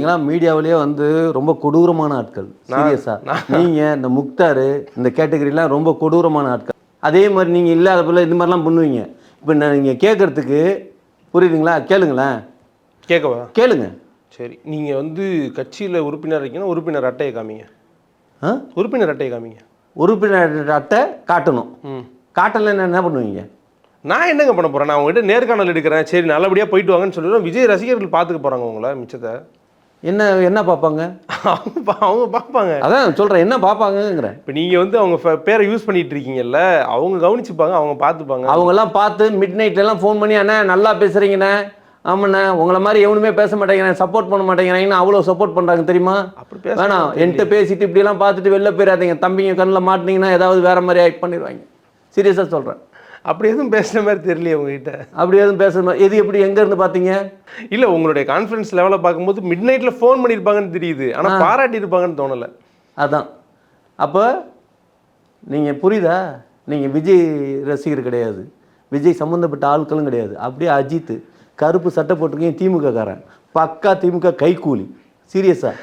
மீடியாவிலேயே வந்து ரொம்ப கொடூரமான ஆட்கள். சீரியஸா நீங்க இந்த முக்தார் இந்த கேட்டகரிலாம் ரொம்ப கொடூரமான ஆட்கள். அதே மாதிரி நீங்க இல்லாத போல இந்த மாதிரிலாம் பண்ணுவீங்க. இப்போ நீங்க கேட்கறதுக்கு புரியுதுங்களா? கேளுங்களேன். கேட்கவா? கேளுங்க. சரி, நீங்க வந்து கட்சியில் உறுப்பினர் இருக்கீங்கன்னா உறுப்பினர் அட்டையை காமிங்க. உறுப்பினர் அட்டையை காமிங்க. உறுப்பினர் அட்டை காட்டணும். காட்டலைன்னா என்ன பண்ணுவீங்க? நான் என்னங்க பண்ண போறேன்? நான் உங்ககிட்ட நேர்காணல் எடுக்கிறேன். சரி, நல்லபடியாக போயிட்டு வாங்கன்னு சொல்லிடுறோம். விஜய் ரசிகர்கள் பார்த்துக்க போறாங்க உங்களை மிச்சத்தை. என்ன பார்ப்பாங்க? அவங்க பார்ப்பாங்க. அதான் சொல்கிறேன், என்ன பார்ப்பாங்கங்கிறேன். இப்போ நீங்கள் வந்து அவங்க பேரை யூஸ் பண்ணிட்டு இருக்கீங்கல்ல, அவங்க கவனிச்சுப்பாங்க, அவங்க பார்த்துப்பாங்க. அவங்கெல்லாம் பார்த்து மிட் நைட்லலாம் ஃபோன் பண்ணி அண்ணா நல்லா பேசுகிறீங்கண்ணே, ஆமாண்ணே உங்களை மாதிரி எவனுமே பேச மாட்டேங்கிறேன், சப்போர்ட் பண்ண மாட்டேங்கிறாங்கன்னு அவ்வளோ சப்போர்ட் பண்ணுறாங்க தெரியுமா? அப்படி பேச வேணாம், என்கிட்ட பேசிட்டு இப்படிலாம் பார்த்துட்டு வெளில போயிடாதீங்க, தம்பிங்க கண்ணில் மாட்டினீங்கன்னா ஏதாவது வேறு மாதிரி ஆக்ட் பண்ணிடுவாங்க. சீரியஸாக சொல்கிறேன். அப்படி எதுவும் பேசுகிற மாதிரி தெரியலையே உங்ககிட்ட. அப்படி எதுவும் பேசுகிற மாதிரி எது எப்படி எங்கேருந்து பார்த்தீங்க? இல்லை, உங்களுடைய கான்ஃபிடன்ஸ் லெவலை பார்க்கும்போது மிட் நைட்டில் ஃபோன் பண்ணியிருப்பாங்கன்னு தெரியுது, ஆனால் பாராட்டியிருப்பாங்கன்னு தோணலை. அதான். அப்போ நீங்கள் புரியுதா? நீங்கள் விஜய் ரசிகர் கிடையாது, விஜய் சம்மந்தப்பட்ட ஆட்களும் கிடையாது. அப்படியே அஜித் கருப்பு சட்டை போட்டிருக்கீங்க, திமுக காரன், பக்கா திமுக கைக்கூலி. சீரியஸாக